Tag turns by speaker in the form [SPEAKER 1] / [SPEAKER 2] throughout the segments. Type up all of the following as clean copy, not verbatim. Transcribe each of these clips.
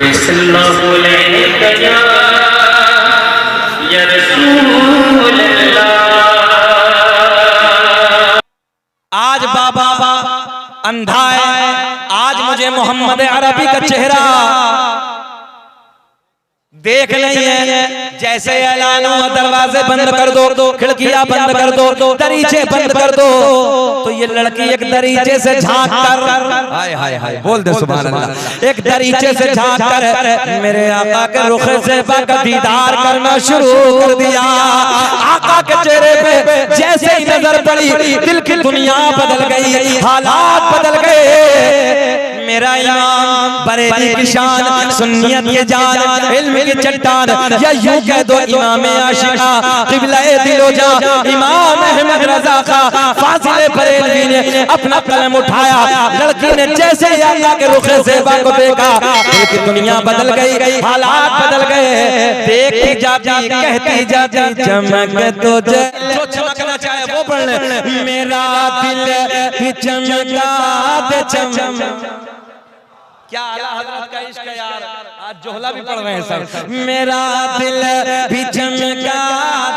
[SPEAKER 1] सल्लल्लाहु अलैहि या रसूल अल्लाह।
[SPEAKER 2] आज बाबा अंधा है, आज मुझे मोहम्मद अरबी का चेहरा देख नहीं है। जैसे ऐलान हुआ दरवाजे बंद कर दो, खिड़कियां बंद कर दो, दरीचे बंद कर दो, तो ये लड़की एक दरीचे से झांक कर, हाय हाय हाय बोल दे सुभान अल्लाह, एक दरीचे से झांक कर मेरे आका के रुख से का दीदार करना शुरू कर दिया। आका के चेहरे पे जैसे ही नजर पड़ी, दिल की दुनिया बदल गई, हालात बदल गए। मेरा इमाम बरेली की शान, सुन्नियत की जान, इल्म की चट्टान, या यूं कह दो इमाम आशिका, क़िबला-ए दिलो जा, इमाम अहमद रज़ा का फाज़िल बरेलवी ने अपना कलम उठाया। लड़की ने जैसे ही आका के रुख ज़ेबा को देखा, दिल की दुनिया बदल गई, हालात बदल गए। देखती जाती कहती जाती चमक तो जो चमकना चाहे वो पढ़ ले, मेरा दिल भी चमका दे चमक। क्या आला हज़रत का इश्क है यार, आज जोहला भी पढ़ रहे हैं सब। मेरा दिल भी चमका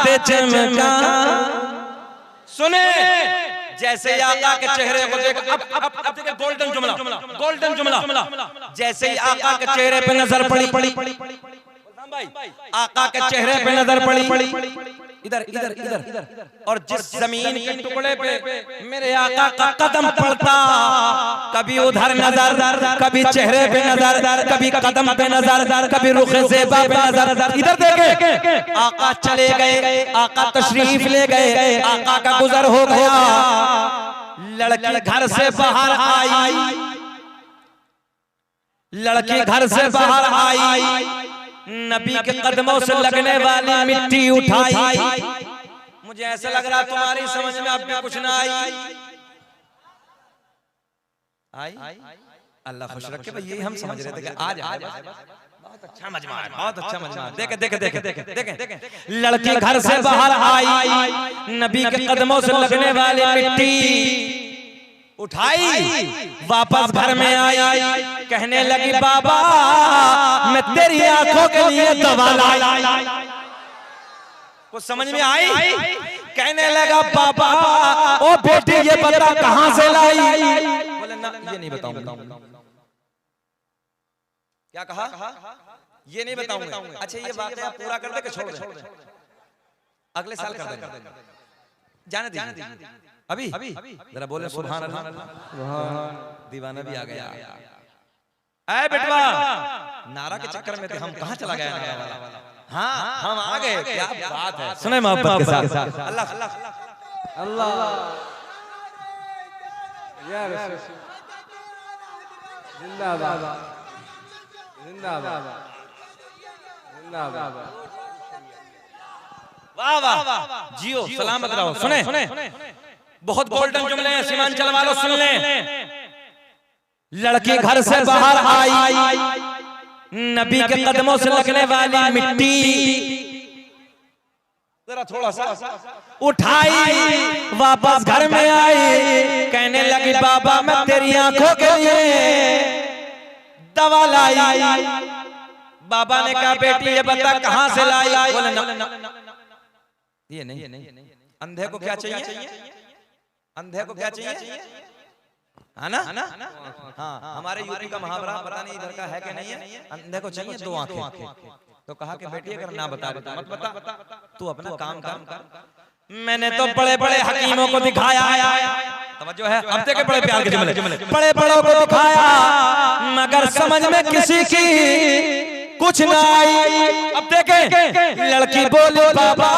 [SPEAKER 2] दे चमका। सुने जैसे आका के चेहरे को देख, अब देखिए गोल्डन जुमला, गोल्डन जुमला। जैसे ही आका के चेहरे पे नजर पड़ी, आका के चेहरे पे नजर पड़ी, इधर इधर इधर, और जिस जमीन के टुकड़े पे मेरे आका का कदम पड़ता, कभी उधर नजर, कभी चेहरे पे नजर, कभी कदम पे नजर, कभी रुख ज़ेबा पे नजर। इधर देखे आका चले गए, आका तशरीफ ले गए, आका का गुजर हो गया। लड़की घर से बाहर आई, लड़की घर से बाहर आई, नबी के कदमों से लगने वाली मिट्टी उठाई। मुझे ऐसा लग रहा तुम्हारी समझ में अब भी कुछ ना आई। अल्लाह खुश रखे भाई, यही हम समझ रहे थे कि आज बहुत अच्छा मजमा है, बहुत अच्छा मजमा है। देखे देखे देखे देखे देखे, लड़की घर से बाहर आई, नबी के कदमों से लगने वाली मिट्टी उठाई, वापस घर में आई, कहने लगी बाबा मैं तेरी आंखों के लिए दवा लाई। कुछ समझ में आई? कहने लगा बाबा ओ बेटी ये बता कहां से लाई? बोले ना ये नहीं बताऊंगा। क्या कहा? ये नहीं बताऊंगा। अच्छा ये बात आप पूरा कर दे कि छोड़ दे? अगले साल कर देंगे, जाने दीजिए। अभी जरा बोले सुभान अल्लाह। दीवाना भी आ गया। ऐ बेटवा नारा के चक्कर में थे हम, कहां चला गया नारा वाला? हाँ हम आ गए। क्या बात है, सुने मोहब्बत के साथ। अल्लाह अल्लाह या रसूल जिंदाबाद जिंदाबाद जिंदाबाद। वाह वाह जियो सलामत रहो। सुने बहुत गोल्डन जुमले हैं, सीमांचल वालों सुन लें। लड़की घर से बाहर आई, नबी के कदमों से लगने वाली मिट्टी जरा थोड़ा सा उठाई, वापस घर में आई, कहने लगी बाबा मैं तेरी आंखों के लिए दवा लाई। बाबा ने कहा बेटी ये बता कहां से लाई? बोले ना ये नहीं। अंधे को क्या चाहिए? अंधे को क्या चाहिए? है ना? हाँ हमारे यूपी का मुहावरा पता नहीं इधर का है कि नहीं है, अंधे को चाहिए दो आंखें। तो कहा कि बेटी अगर ना बता मत बता, तू अपना काम कर। मैंने तो बड़े बड़े हकीमों को दिखाया, तवज्जो है, अब देखे बड़े प्यार के जुमले, बड़े बड़ों को दिखाया मगर समझ में किसी की कुछ ना आई। अब देखे लड़की बोली बाबा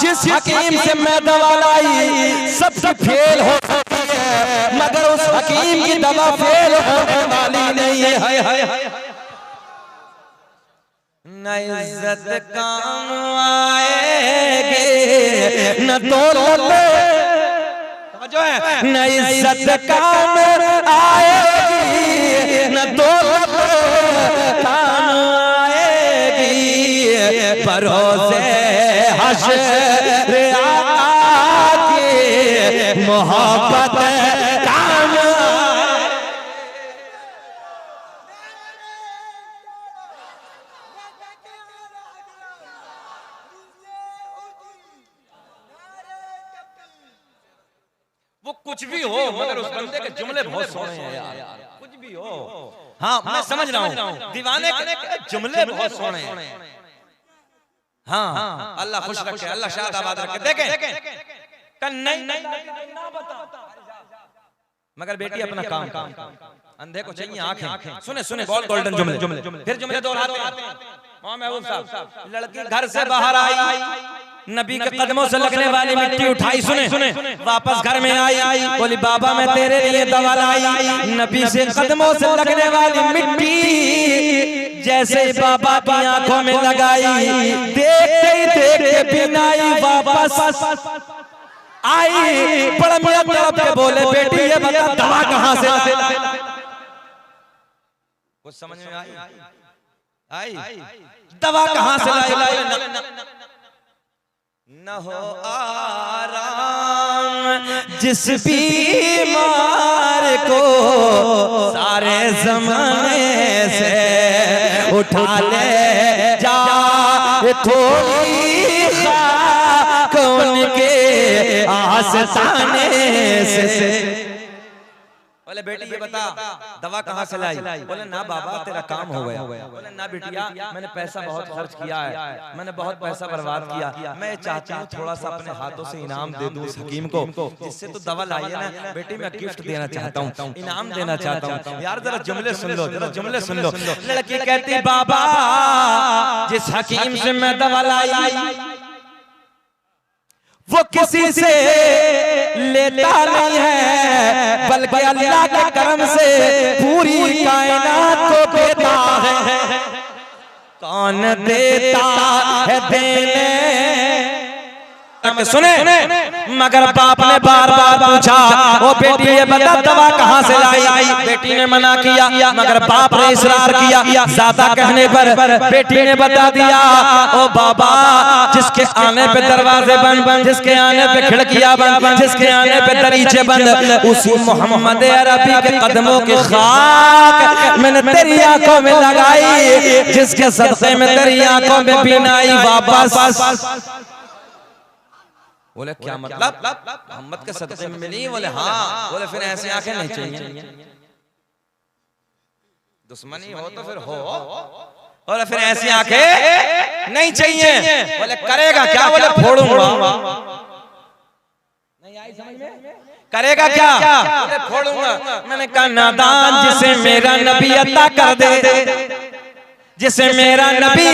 [SPEAKER 2] जिस हकीम से मैं दवा लाई सबसे फेल हो सकती है, मगर उस हकीम की दवा फेल होने वाली नहीं है। न इज्जत काम आएगी न दौलत, जो है न इज्जत काम आएगी न दौलत काम आएगी, भरोसे हश्र आके मोहब्बत काम। कुछ भी हो मगर उस बंदे के जुमले बहुत सोने हैं यार, कुछ भी हो। हाँ मैं समझ रहा हूँ, दीवाने के जुमले बहुत सोने हैं। हाँ अल्लाह खुश रखे, अल्लाह शाद आबाद रखे। देखें नहीं ना बता, मगर बेटी अपना काम, अंधे को चाहिए आंखें। सुने सुने बहुत गोल्डन जुमले, फिर जुमले दोहराते हैं। महबूब साहब, लड़की घर से बाहर आई, नबी के कदमों से लगने वाली मिट्टी उठाई, सुने वापस घर में आई, बोली बाबा मैं तेरे लिए दवा लाई। नबी से कदमों से लगने वाली मिट्टी जैसे बाबा की आंखों में लगाई, देखते ही देखते बीनाई वापस आई। बड़ा मियां तड़प के बोले बेटी ये बता दवा कहां से लाई? कुछ समझ में आई? दवा कहां से लाई? न हो आराम जिस बीमार को सारे जमाने से उठा ले जा, थोड़ी खाक उनके आस्ताने से। बोले बेटी ये बता दवा कहाँ से लाई? बोले ना बाबा तेरा काम हो गया। बोले ना बेटिया मैंने पैसा बहुत खर्च किया है, मैंने बहुत पैसा बर्बाद किया, मैं चाहती हूँ थोड़ा सा अपने हाथों से इनाम दे दूँ उस हकीम को जिससे तो दवा लाई है ना। बेटी मैं गिफ्ट देना चाहता हूँ, इनाम देना चाहता हूँ। यार जरा जुमले सुन लो, जरा जुमले सुन लो। लड़की कहती बाबा जिस हकीम से मैं दवा लाई वो किसी से लेता नहीं है, बल्कि अल्लाह के करम से पूरी कायनात को देता है। कौन देता है देने? सुने मगर बाप ने बार बार पूछा ओ बेटी ये बता दवा कहाँ से लाई? बेटी ने मना किया मगर बाप ने इसरार किया। ज्यादा कहने पर बेटी ने बता दिया ओ बाबा जिसके आने पे दरवाजे बंद, जिसके आने पे खिड़कियां बंद, जिसके आने पे दरीचे बंद, उसी मोहम्मद अरबी के कदमों की खाक मैंने तेरी आंखों में लगाई, जिसके सदक़े में तेरी आंखों में बीनाई वापस। बोले क्या मतलब? मोहम्मद के सदक़े में मिली? बोले हाँ। बोले फिर ऐसी आंखें नहीं चाहिए, दुश्मनी हो तो फिर हो। बोले फिर ऐसी आंखें नहीं चाहिए। बोले करेगा क्या? बोले फोड़ूंगा। नहीं आई समझ में? करेगा क्या? बोले फोड़ूंगा। मैंने कहा नादान जिसे मेरा नबी अता कर दे, जिसे मेरा नबी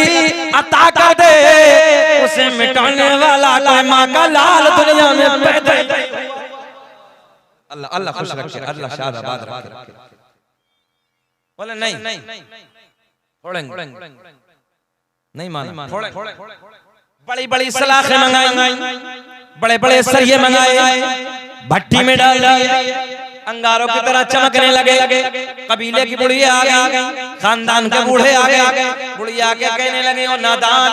[SPEAKER 2] अता कर दे, उसे मिटाने वाला कोई माँ का लाल दुनिया में पैदा। अल्लाह अल्लाह खुश रखे, अल्लाह शाद आबाद रखे। बोले नहीं फोड़ेंगे, नहीं माना, फोड़ेंगे। बड़ी बड़ी सलाखें मंगाई, बड़े बड़े सरिये मंगाए, भट्टी में डाल दिए, अंगारों की तरह चमकने लगे। कबीले की बुढ़िया आ गई, खानदान के बूढ़े आ गए। बुढ़िया आके कहने लगे ओ नादान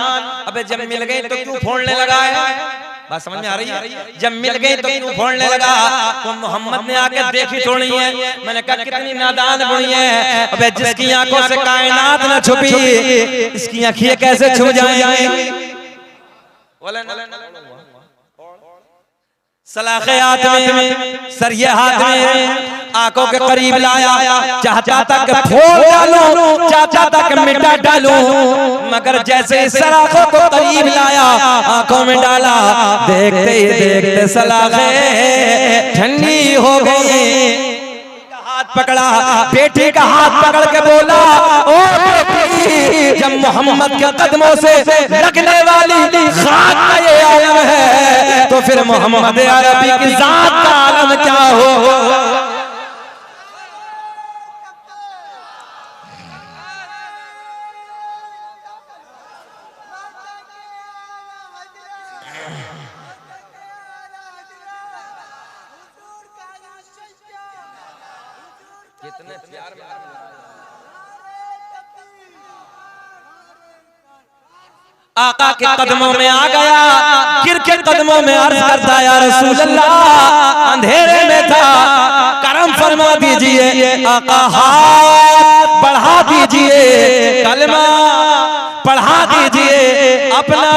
[SPEAKER 2] अबे जब मिल गई तो क्यों फोड़ने लगा है? बात समझ में आ रही है? जब मिल गई तो क्यों फोड़ने लगा? तो मोहम्मद ने आके देखी थोड़ी है। मैंने कहा कितनी नादान बुढ़ी है, अबे जिसकी आंखों से कायनात न छुपी इसकी आंखें कैसे छुप जाएंगी? सलाखे हाथ में, सरिये हाथ में, आंखों के करीब लाया, चाहता था कि फोड़ डालूं, चाहता था कि मिटा डालूं, मगर जैसे सलाखों को करीब लाया, आंखों में डाला, देखते ही देखते सलाखे ठंडी हो गई। हाथ पकड़ा, बेटे का हाथ पकड़ के बोला ओ बेटी, जब मोहम्मद के कदमों से लगने वाली खाक का ये आलम है तो फिर मोहम्मद अरबी की जात का आलम क्या हो? कितने प्यार में आका के कदमों में आ गया, गिर के कदमों में अर्ज करता या रसूल अल्लाह, अंधेरे में था, करम फरमा दीजिए, आका हाथ बढ़ा दीजिए, कलमा पढ़ा दीजिए, अपना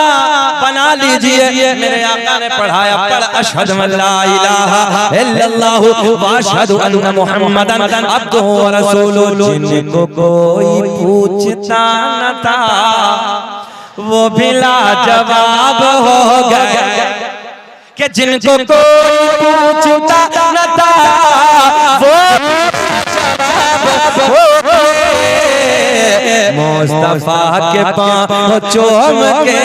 [SPEAKER 2] बना लीजिए। मेरे आका ने पढ़ाया, पढ़ अशहदु अल्ला इलाहा इल्लल्लाहु व अशहदु अन्ना मुहम्मदन अब्दुहु व रसूलुहु। जिनको कोई पूछता न था वो भी लाजवाब हो गए, कि जिनको कोई पूछता न था वो लाजवाब हो गए। मुस्तफा के पांव चूम के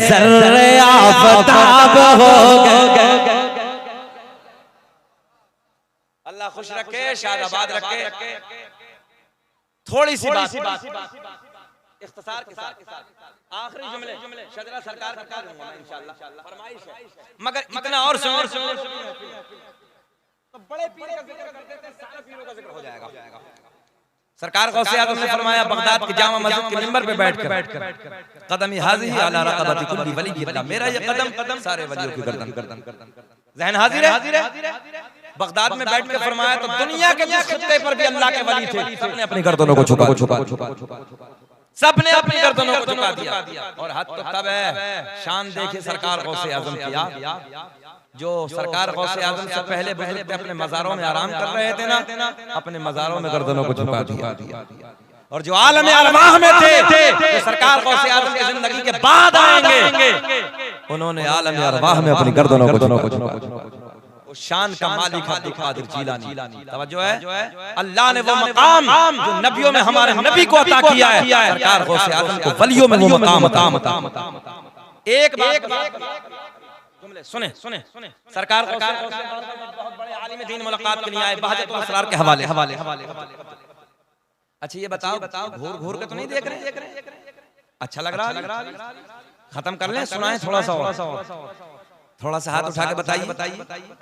[SPEAKER 2] ज़र्रे आफ़ताब हो गए। अल्लाह खुश रखे, शादाबाद रखे। थोड़ी सी बात इख्तिसार के साथ आखिरी जुमले शजरा सरकार का कर दूंगा मैं इंशाअल्लाह, फरमाइश है, मगर इतना और सुन तो बड़े पीर का जिक्र करते थे, सारे पीरों का जिक्र हो जाएगा। सरकार गौसे आज़म ने फरमाया, बगदाद की जामा मस्जिद के मिंबर पे बैठकर कदमी हाज़िही अला रक़बति कुल्ली वली, मेरा ये कदम सारे वलियों की गर्दन। ज़हन हाजिर है? बगदाद में बैठ के फरमाया तो दुनिया के जिस खित्ते पर भी अल्लाह के वली थे, सबने अपनी गर्दनों को झुका, सबने अपनी गर्दनों को झुका दिया। और हद तो तब है, शान देखिए सरकार गौसे आज़म की। जो सरकार गौसे आज़म से पहले बुजुर्ग अपने मज़ारों में आराम कर रहे थे ना, अपने मज़ारों में गर्दनों को झुका दिया। और जो आलम अरवाह में थे, तो सरकार गौसे आज़म की जिंदगी के बाद आएंगे, उन्होंने आलम अरवाह में अपनी गर्दनों को झुका। शान का मालिक अब्दुल कादिर जीलानी। तवज्जो है, अल्लाह ने वो मकाम जो नबियों में हमारे नबी को अता किया है, सरकार गौसे आज़म को वलियों में वो मकाम। एक बात सुने, सरकार गौसे आज़म बहुत बड़े आलिम दीन मुलाकात के लिए आए, बहजतुल असरार के हवाले। अच्छा ये बताओ, घूर के तो नहीं देख रहे? अच्छा लग रहा? खत्म कर लें, सुनाएं थोड़ा सा हाथ उठा के बताइए।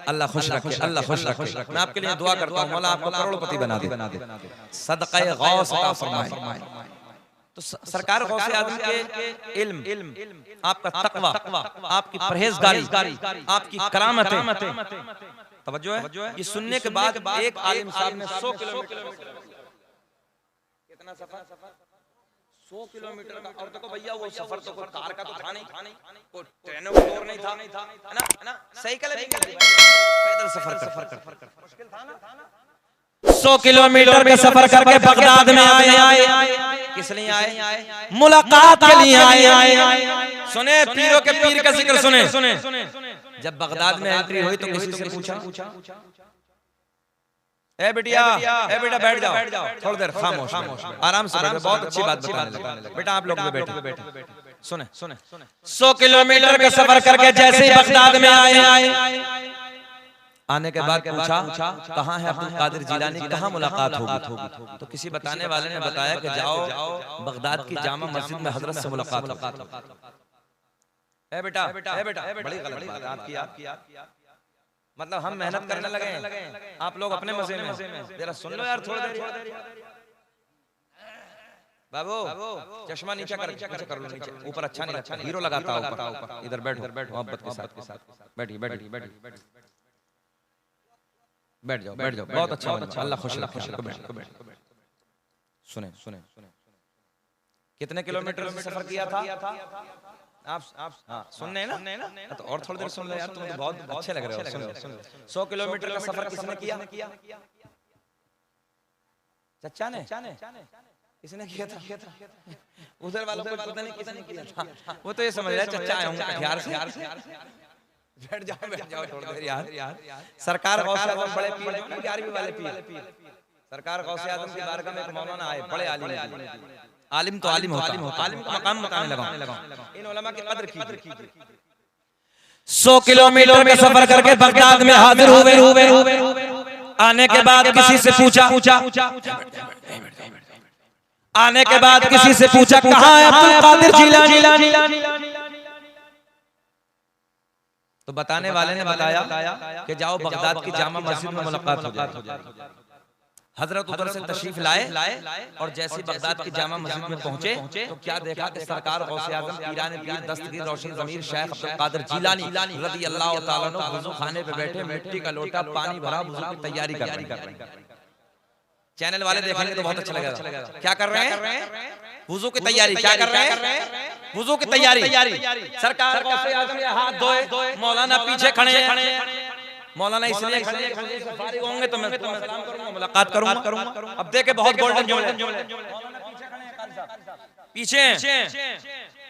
[SPEAKER 2] अल्लाह खुश रखे, अल्लाह खुश रखे। मैं आपके लिए दुआ करता हूँ, मौला आपको करोड़पति बना दे, सदक़े गौस अता फरमाए। तो सरकार गौसे आज़म के इल्म, आपका तक़वा, आपकी परहेज़गारी, आपकी करामतें, तवज्जो है, ये सुनने के बाद एक आलिम साहब ने 100 किलोमीटर, कितना सफर, 100 किलोमीटर का। और देखो भैया वो सफर तो कोई कार का तो था नहीं, कोई ट्रेनों का दौर नहीं था, है ना, साइकिल पैदल सफर कर मुश्किल था ना। 100 किलोमीटर का सफर करके बगदाद में आए। किस लिए आए? मुलाकात के लिए आए। सुने पीरों के पीर का जिक्र सुने। जब बगदाद में एंट्री हुई तो किसी से पूछा, ए बेटिया, ए बेटा बैठ जाओ, थोड़ी देर खामोश, आराम से बैठो, बहुत अच्छी बात बताने लगा। बेटा आप लोग बैठो। सुने 100 किलोमीटर का सफर करके जैसे ही बगदाद में आए, आने के बाद पूछा कहाँ है अब्दुल कादिर जिलानी, कहाँ मुलाकात होगी? तो किसी बताने वाले ने बताया कि जाओ बगदाद की जामा मस्जिद में हजरत से मुलाकात हो। ए बेटा, बड़ी गलत बात आपकी। मतलब हम मेहनत करने लगे, आप लोग अपने मजे में। जरा सुन लो यार थोड़ी देर। बाबू चश्मा नीचे कर लो, नीचे ऊपर अच्छा नहीं लगता, हीरो लगाता है ऊपर। इधर बैठो मोहब्बत के साथ बैठिए, बैठ जाओ, बहुत अच्छा, अल्लाह खुश रखे। सुने कितने किलोमीटर सफर किया था आप? हाँ सुनने ना, तो और थोड़ी देर सुन लो यार, तुम तो बहुत अच्छे लग रहे हो। सुन 100 किलोमीटर का सफर किसने किया? चचा ने, किसने किया था? उधर वालों को पता नहीं किसने किया था, वो तो ये समझ रहे चचा आए होंगे कटिहार से। बैठ जाओ थोड़ी देर यार। सरकार गौसे आज़म बड़े पीर हैं ना, 11वीं वाले पीर। सरकार गौसे आज़म की बारगाह में एक मौलाना आए, बड़े आलिम तो आलिम होता है, आलिम का मकाम बताने लगा। इन उलमा की कद्र कीजिए। 100 किलोमीटर का सफर करके बगदाद में हाजिर हुए। आने के बाद किसी से पूछा, आने के बाद किसी से पूछा कहाँ है अब्दुल कादिर जिलानी? तो बताने वाले ने बताया कि जाओ बगदाद की जामा मस्जिद में मुलाकात हो जाए। हजरत उधर से तशरीफ लाए और जैसे बगदाद की जामा मस्जिद में पहुंचे तो क्या देखा कि सरकार गौसे आज़म पीराने पीर दस्तगीर रोशन ज़मीर शेख अब्दुल कादिर जिलानी रज़ी अल्लाह तआला अन्हु वुज़ू खाने पे बैठे, मिट्टी का लोटा पानी भरा वुज़ू की तैयारी कर रहे हैं। चैनल वाले देखेंगे तो बहुत अच्छा लगेगा। क्या कर रहे हैं? वुज़ू की तैयारी। क्या कर रहे हैं? वुजू की तैयारी। सरकार गौसे आजम ये हाथ धोए, मौलाना पीछे खड़े हैं। मौलाना इसलिए खड़े हैं फारिग होंगे तो मैं सलाम करूंगा, मुलाकात करूंगा। अब देखे बहुत गोल्डन जुमले। पीछे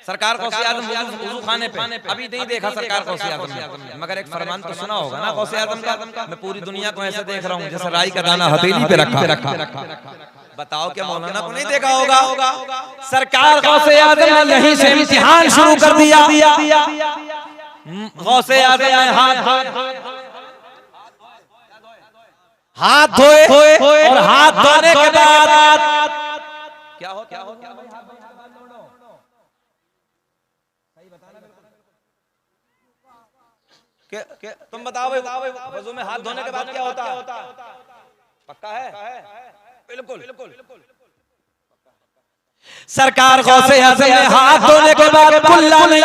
[SPEAKER 2] सरकार गौसे आजम वुजू खाने पे, अभी नहीं देखा सरकार गौसे आजम ने, मगर एक फरमान तो सुना होगा ना गौसे आजम का। मैं पूरी दुनिया को ऐसे देख रहा हूँ जैसे राई का दाना हथेली पे रखा। बताओ क्या मौलाना को नहीं देखा होगा? सरकार गौसे आजम ने यहीं से इम्तिहान शुरू कर दिया। गौसे आजम ने हाथ धोए और हाथ धोने के बाद क्या हो तुम बताओ वजू में हाथ धोने के बाद क्या होता है? पक्का है? बिल्कुल। सरकार गौसे आज़म ने हाथ धोने के बाद कुल्ला नहीं,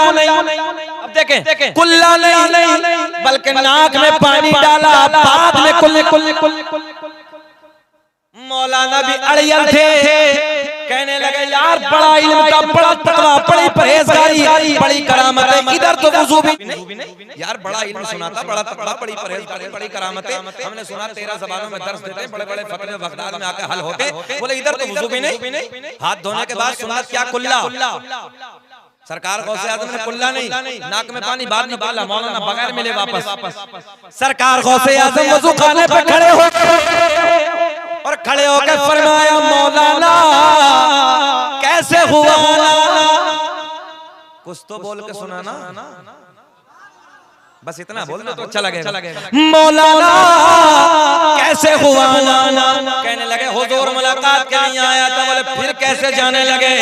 [SPEAKER 2] अब देखें कुल्ला नहीं बल्कि नाक में पानी डाला, बाद में कुल्ले। मौलाना भी अड़ियल थे, कहने लगे यार बड़ा इल्म था, बड़ा तकवा, बड़ी परहेजगारी, बड़ी करामत है। इधर तो वुजू भी नहीं यार, बड़ा इल्म सुना था, बड़ा तकवा, बड़ी परहेजगारी, बड़ी करामत है। हमने सुना 13 ज़बानों में दर्स देते, बड़े फतवे बगदाद में आकर हल होते। बोले इधर तो वुजू भी नहीं। हाथ धोने के बाद सुन्नत क्या कुल्ला। सरकार गौसे आज़म ने कुल्ला नहीं, नाक में पानी बाद में डाला, मौलाना बगैर मिले वापस। सरकार गौसे आज़म वुजू खाने पे खड़े हो और खड़े होकर फरमाया मौलाना कैसे हुआ? कुछ तो बोल के सुनाना, बस इतना बोल दो तो अच्छा लगेगा। मौलाना कैसे हुआ? कहने लगे हुजूर मुलाकात के लिए आया था। बोले फिर कैसे जाने लगे?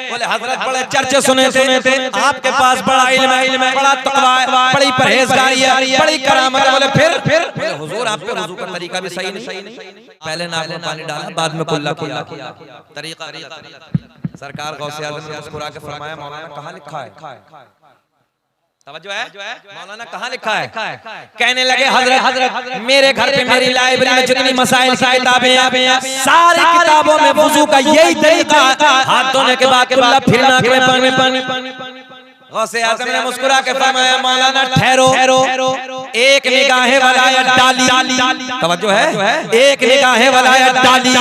[SPEAKER 2] बोले हजरत बड़े चर्चे सुने थे, आपके पास बड़ा इल्म है, बड़ा तकवा है, बड़ी परहेजगारी है, बड़ी करामत है। बोले फिर हुजूर आपके वुजू का तरीका भी सही नहीं। पहले नाक में पानी डाला, बाद में कुल्ला किया, तरीका। सरकार गौसे आज़म ने मुस्कुरा के फरमाया मौलाना कहाँ लिखा है? तवज्जो है? मौलाना कहाँ लिखा है? कहने लगे हजरत मेरे घर पे मेरी लाइब्रेरी में जितनी मसाइल की किताबें हैं, सारी किताबों में वुजू का यही तरीका, हाथ धोने के बाद कुल्ला, फिर नाक में पानी। गौसे आज़म ने मुस्कुरा के फरमाया मौलाना ठहरो, एक निगाहे वलायत डाली। तवज्जो है? एक निगाहे वलायत डाली।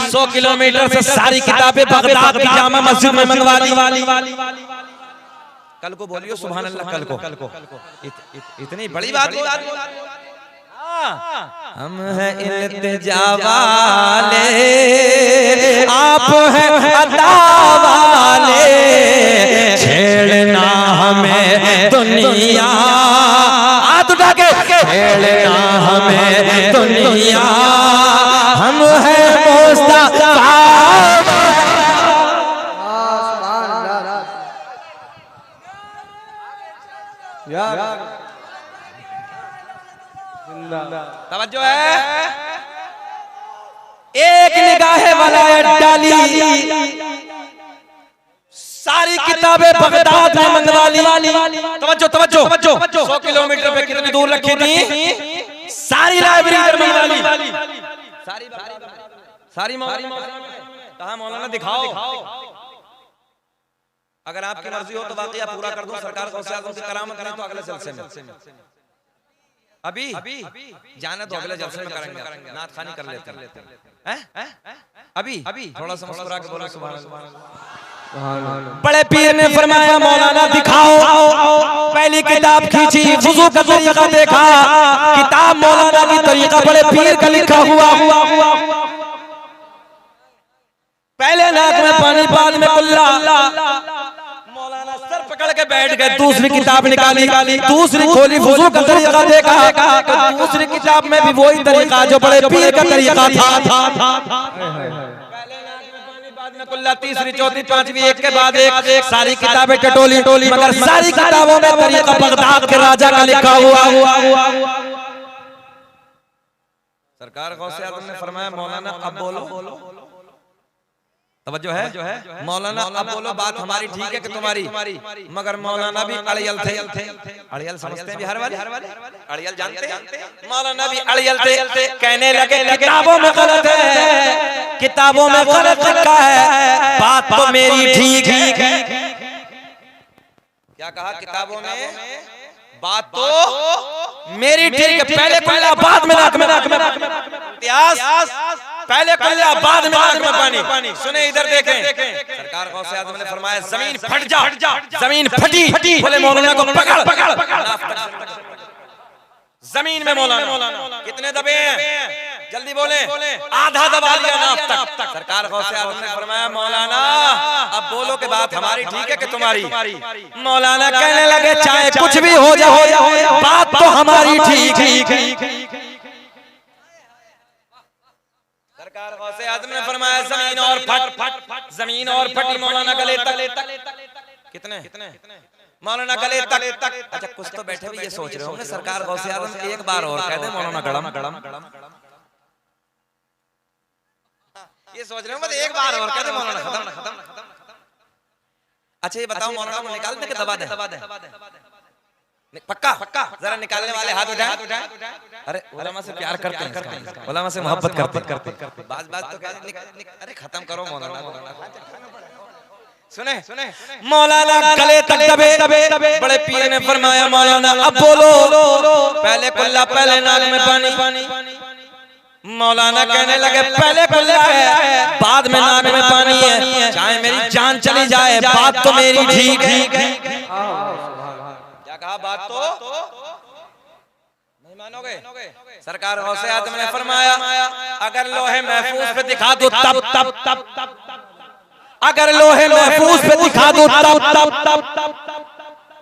[SPEAKER 2] 100 किलोमीटर से सारी किताबें बगदाद की जामा मस्जिद में मंगवा ली। कल को बोलियो सुभान अल्लाह, कल को इतनी बड़ी बात। हम हैं इल्तिजा वाले, आप हैं अता वाले, छेड़ना हमें दुनिया, हाथ उठा के छेड़ना हमें दुनिया, हम हैं मुस्तफा। तवज्जो है? एक निगाहे वलायत डाली, सारी किताबें बगदाद में मंगवा ली। तवज्जो 100 किलोमीटर पे कितनी दूर रखी थी? सारी लाइब्रेरी में मंगवा ली। सारी कहा मौलाना दिखाओ। अगर आपकी मर्जी हो तो वाकया पूरा कर दूं। सरकार गौसे आज़म की करामत करें तो अगले जलसे में, अभी जाने दो, अगले जलसे में करेंगे, नात खानी कर लेते हैं। अभी थोड़ा सा मुस्कुरा के बोलो सुभान अल्लाह। बड़े पीर ने फरमाया मौलाना दिखाओ। पहली किताब खींची, वुजू का तरीका देखा, किताब मौलाना की तरीका बड़े पीर का लिखा हुआ। पहले नाक में पानी, बाद में कुल्ला। मौलाना सर पकड़ के बैठ गए, दूसरी किताब निकाली, दूसरी खोली, वुजू का तरीका देखा, तो दूसरी किताब में भी वही तरीका जो बड़े पीर का तरीका था। पहले नाक में पानी, बाद में कुल्ला, तीसरी, चौथी, पांचवी, एक के बाद एक सारी किताबें टटोली, मगर सारी किताबों में तरीका बगदाद के राजा का लिखा हुआ। सरकार गौसे आज़म ने फरमाया मौलाना अब बोलो। तवज्जो है? मौलाना अब बोलो, बात हमारी ठीक है कि तुम्हारी? मगर मौलाना भी अड़ियल थे। अड़ियल समझते हैं बिहार वाले? अड़ियल जानते हैं? मौलाना भी अड़ियल थे। कहने लगे किताबों में गलत है, किताबों में गलत लिखा है, बात तो मेरी ठीक है। क्या कहा किताबों में? बात तो मेरी ठीक है, पहले कुल्ला बाद में नाक में इतिहास, पहले कुल्ला बाद में नाक में पानी। सुने इधर देखें, सरकार गौसे आज़म ने फरमाया जमीन फट जा, जमीन फटी, बोले मौलाना को पकड़, जमीन में मौलाना कितने दबे हैं? जल्दी बोले। आधा दबा लिया नाक तक। सरकार गौसे आज़म ने फरमाया मौलाना अब बोलो कि बात हमारी ठीक है कि तुम्हारी? मौलाना कहने लगे चाहे कुछ भी हो जाए बात तो हमारी ठीक। सरकार गौसे आज़म ने फरमाया जमीन और फट, जमीन और फटी मौलाना गले तक। कितने मौलाना गले तक। अच्छा कुछ तो बैठे भी ये सोच रहे होंगे सरकार गौसे आज़म एक बार और कह दे मौलाना गड़म। ये सोच रहे होंगे एक बार और कह दे मौलाना खत्म। अच्छा ये बताओ मौलाना को निकाल दे कि दबा दे? पक्का जरा निकालने वाले हाथ उठाएं। अरे उलमा से प्यार करते हैं, उलमा से मोहब्बत करते। बात तो अरे खत्म करो मौलाना। सुने मौलाना गले तक दबे। बड़े पीर ने फरमाया मौलाना अब बोलो, पहले कुल्ला पहले नाक में पानी। मौलाना कहने लगे पहले कुल्ला है बाद में नाक में पानी है, चाहे मेरी जान चली जाए बात तो मेरी ठीक है। क्या कहा? बात तो नहीं मानोगे? सरकार गौसे आज़म ने फरमाया अगर लोहे महफूज पे दिखा दो तब, अगर लोहे महफूज पे दिखा दो तब।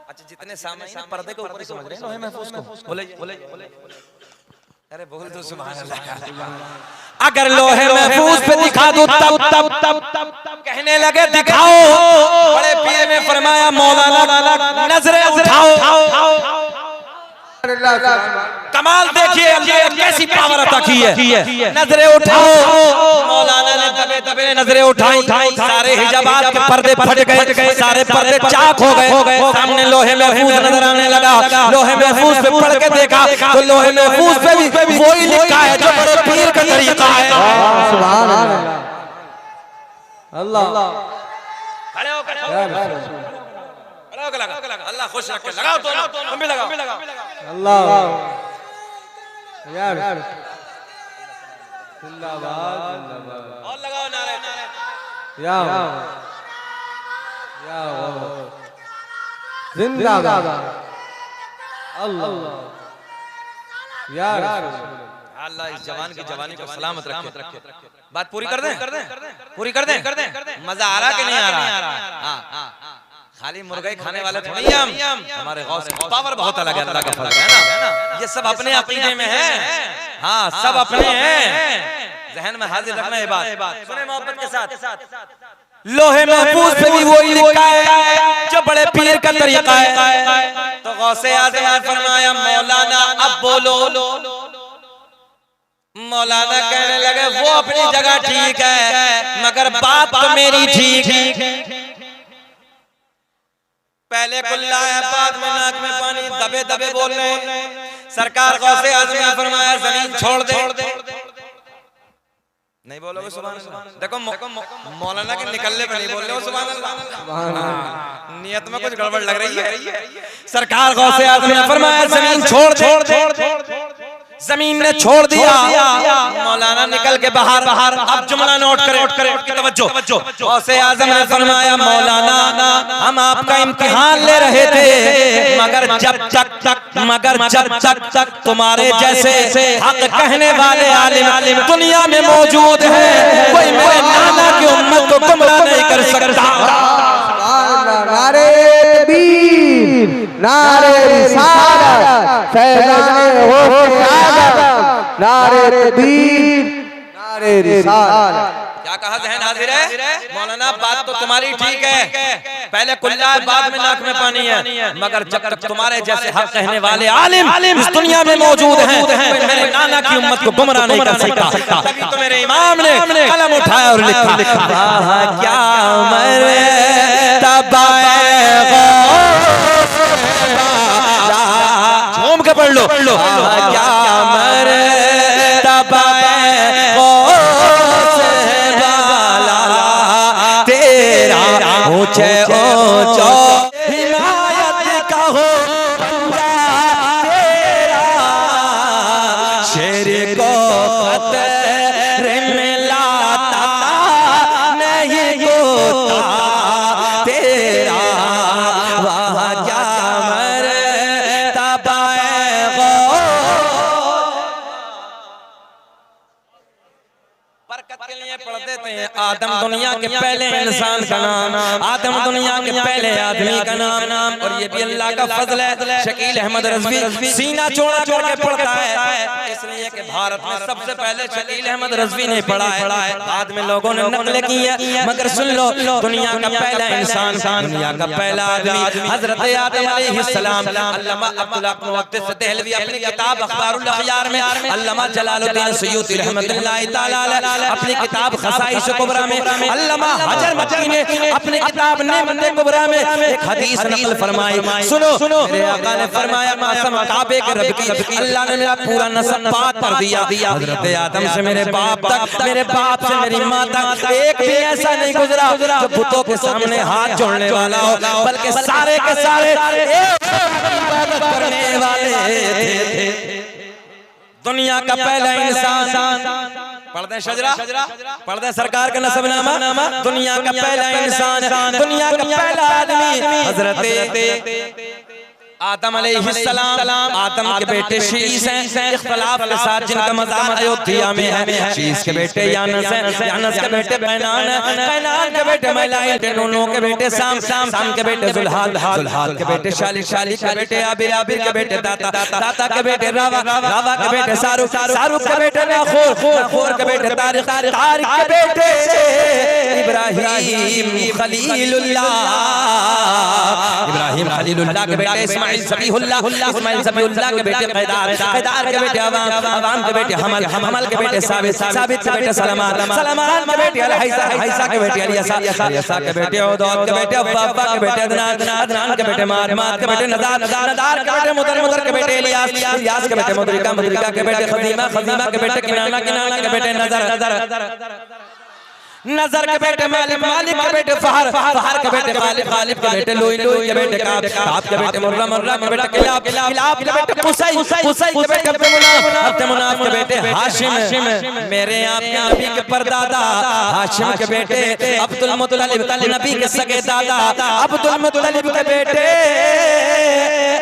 [SPEAKER 2] अच्छा जितने सामने पर्दे के ऊपर समझ रहे हैं लोहे महफूज को? बोले अरे बोल दो सुभान अल्लाह। अगर लोहे महफूज पे दिखा दो तब कहने लगे दिखाओ। बड़े पीर ने फरमाया मौलाना नजरें उठाओ। कमाल देखिए अल्लाह कैसी पावर अता की है। नजरें उठाओ। मौलाना ने दबे नजरें उठाई, सारे हिजाबात के पर्दे फट गए, सारे पर्दे चाक हो गए। सामने लोहे महफूज नजर आने लगा। लोहे महफूज पे पढ़ के देखा तो लोहे महफूज पे भी वही लिखा है जो बड़े पीर का तरीका है। सुभान अल्लाह। खड़े होकर अल्लाह खुश रखे। लगाओ तो तुम भी लगाओ। अल्लाह यार जिंदाबाद और लगाओ नारे या जिंदाबाद अल्लाह यार अल्लाह इस जवान की जवानी को सलामत रखे। बात पूरी कर दें? मजा आ रहा कि नहीं आ रहा? खाली मुर्गे खाने वाले थोड़ी हम, हमारे गौस पावर बहुत अलग है। अल्लाह का फजल है ना। ये सब अपने अकीदे में है। हाँ सब अपने हैं, जहन में हाजिर रखना है बात। सुने मोहब्बत के साथ लोहे महफूज पे भी वही लिखा है जो बड़े पीर का तरीका है। तो गौसे आज़म ने फरमाया मौलाना अब बोलो। मौलाना कहने लगे वो अपनी जगह ठीक है मगर बात तो मेरी ठीक है। पहले कुल्ला है बाद में नाक में पानी। दबे बोल रहे हैं। सरकार गौसे आज़म ने फरमाया जमीन छोड़ दे। नहीं बोलोगे सुभान अल्लाह? देखो मौलाना के निकलने पे नहीं बोल रहे हो सुभान अल्लाह। नियत में कुछ गड़बड़ लग रही है। सरकार गौसे आज़म ने फरमाया जमीन छोड़ दे। जमीन ने छोड़ दिया। मौलाना निकल के बाहर। अब जुमला नोट करें, तवज्जो। गौसे आज़म ने फरमाया मौलाना हम आपका इम्तिहान ले रहे थे मगर जब तक तुम्हारे जैसे हक कहने वाले आलिम दुनिया में मौजूद है कोई मेरे नाना की उम्मत को गुमराह नहीं कर सकता। नारे तकबीर, नारे रिसालत, फैज़ाने हो नारे तकबीर, नारे रिसालत। क्या कहा जहन हाजिर है? मौलाना बात तो तुम्हारी ठीक है पहले कुल्ला बाद में नाक में पानी है मगर जब तक तुम्हारे जैसे हक कहने वाले आलिम इस दुनिया में मौजूद हैं मेरे नाना की उम्मत को गुमराह नहीं कर सकता। तभी तो मेरे इमाम ने कलम उठाया और लिखा क्या मरे झूम के पढ़ लो क्या मरे तेरा ऊंचे ऊंचो हिमायत इंसान का नाम, आदम दुनिया के पहले आदमी का नाम। और ये भी अल्लाह का फजल है, शकील अहमद रज़वी सीना चौड़ा करके पढ़ता है, इसलिए कि भारत में सबसे पहले शकील अहमद रज़वी ने पढ़ा है, बाद में लोगों ने नकल की है। मगर सुन लो, दुनिया का पहला इंसान, दुनिया का पहला आदमी हजरत आदम अलैहिस्सलाम। अल्लामा अब्दुल हक मुहद्दिस देहलवी अपनी किताब अखबारुल अखयार में, अल्लामा जलालुद्दीन सयूती रहमतुल्लाहि तआला अलैह अपनी किताब खसाइस कुबरा में, अल्लामा हजर मक्की ने अपनी किताब नेमत कुबरा में एक हदीस नकल फरमाई। सुनो, मेरे आका ने फरमाया, कसम काबे के रब की, अल्लाह ने मेरा पूरा नस्ब पाक कर दिया। हजरत आदम से मेरे बाप तक, मेरे बाप से मेरी माँ तक एक भी ऐसा नहीं गुजरा जो बुतों के सामने हाथ जोड़ने वाला हो, बल्कि सारे के सारे इबादत करने वाले थे। दुनिया का पहला इंसान, पढ़ते हैं शजरा, पढ़ते हैं सरकार का नसबनामा। दुनिया का पहला इंसान, दुनिया का पहला आदमी हजरत आदम अलैहिस्सलाम। आदम के बेटे शीस हैं, इख्तिलाफ के साथ जिनका मज़ाम अयोध्या में है। शीस के बेटे यानस हैं, यानस के बेटे कैनान हैं, कैनान के बेटे मैलाइन, नूह के बेटे साम, साम के बेटे जुल्हाल, जुल्हाल के बेटे शालिक, शालिक के बेटे आबिर, आबिर के बेटे दाता, दाता के बेटे रावा, रावा के बेटे सारुक, सारुक के बेटे नाखोर, नाखोर के बेटे तारिक, तारिक के बेटे इब्राहीम खलीलुल्लाह, इब्राहीम खलीलुल्लाह के बेटे इस्माइल ज़बीहुल्लाह, इस्माइल ज़बीहुल्लाह के बेटे कैदार, कैदार के बेटे अवाम, अवाम के बेटे हमल, हमल के बेटे साबित, साबित के बेटे सलमान, सलमान के बेटे अलहैसा, अलहैसा के बेटे अलियसा, अलियसा के बेटे उदौद के बेटे अब्बा, अब्बा के बेटे अदनान, अदनान के बेटे माद, माद के बेटे नदार, नदार के बेटे मुदर, मुदर के बेटे इलियास, इलियास के बेटे मुदरिका, मुदरिका के बेटे खदीमा, खदीमा के बेटे किनाना, किनाना के बेटे नजर, नजर नजर के बेटे मालिक, मालिक के बेटे फहर, फहर के बेटे गालिब, गालिब के बेटे लोई, लोई के बेटे काब, काब के बेटे मुर्रा, मुर्रा के बेटे किलाब, किलाब के बेटे कुसै, कुसै के बेटे अब्दुमुनाफ, अब्दुमुनाफ के बेटे हाशिम, मेरे आपके नबी के परदादा हाशिम के बेटे अब्दुल मुत्तलिब, नबी के सगे दादा अब्दुल मुत्तलिब के बेटे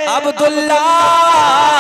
[SPEAKER 2] अब्दुल्लाह।